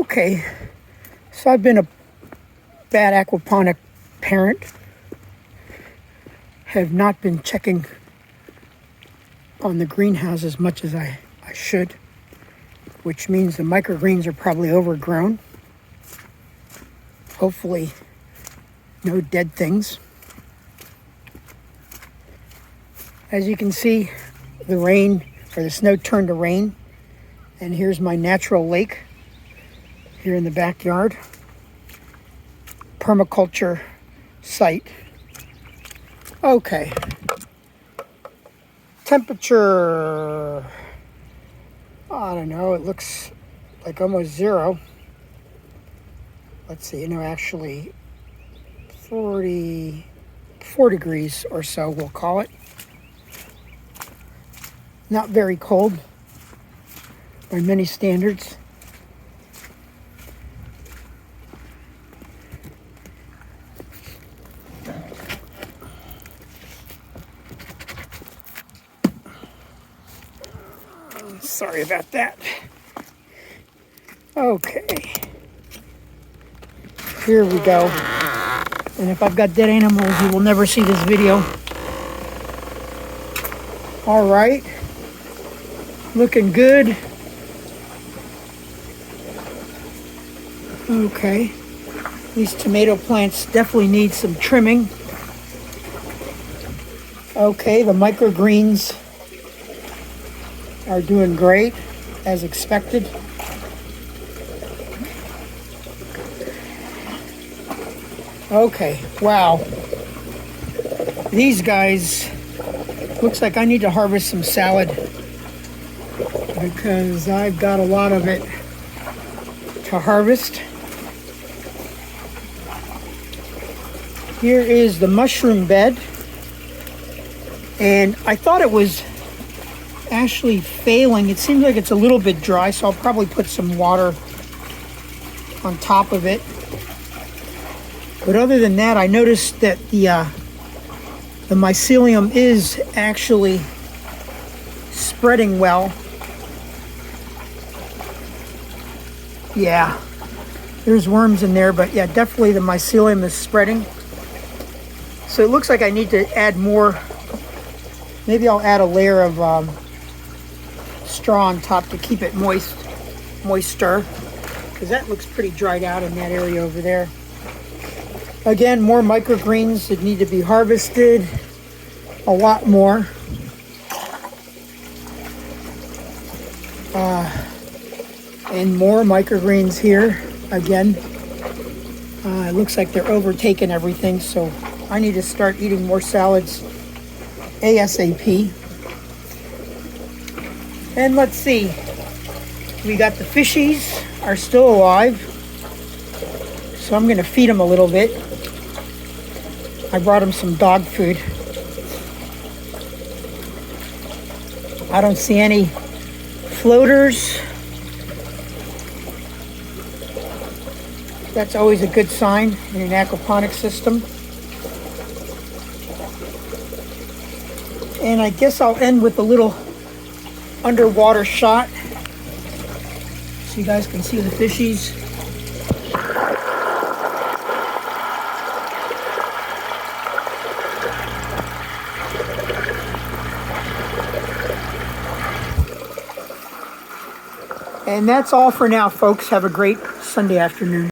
Okay, so I've been a bad aquaponic parent. Have not been checking on the greenhouse as much as I should, which means the microgreens are probably overgrown. Hopefully no dead things. As you can see, the rain or the snow turned to rain, and here's my natural lake here in the backyard. Permaculture site. Okay. Temperature, I don't know, it looks like almost 0. Let's see, actually 4 degrees or so, we'll call it. Not very cold by many standards. Sorry about that. Okay. Here we go. And if I've got dead animals, you will never see this video. All right. Looking good. Okay. These tomato plants definitely need some trimming. Okay, the microgreens are doing great, as expected. Okay, wow. These guys, looks like I need to harvest some salad because I've got a lot of it to harvest. Here is the mushroom bed, and I thought it was actually failing. It seems like it's a little bit dry, so I'll probably put some water on top of it. But other than that, I noticed that the mycelium is actually spreading well. Yeah, there's worms in there, but yeah, definitely the mycelium is spreading. So it looks like I need to add more. Maybe I'll add a layer of straw on top to keep it moister, because that looks pretty dried out in that area over there. Again, more microgreens that need to be harvested, a lot more. And more microgreens here again. It looks like they're overtaking everything, so I need to start eating more salads ASAP. And let's see, we got the fishies are still alive, so I'm going to feed them a little bit. I brought them some dog food. I don't see any floaters. That's always a good sign in an aquaponics system. And I guess I'll end with a little underwater shot so you guys can see the fishies. And that's all for now, folks. Have a great Sunday afternoon.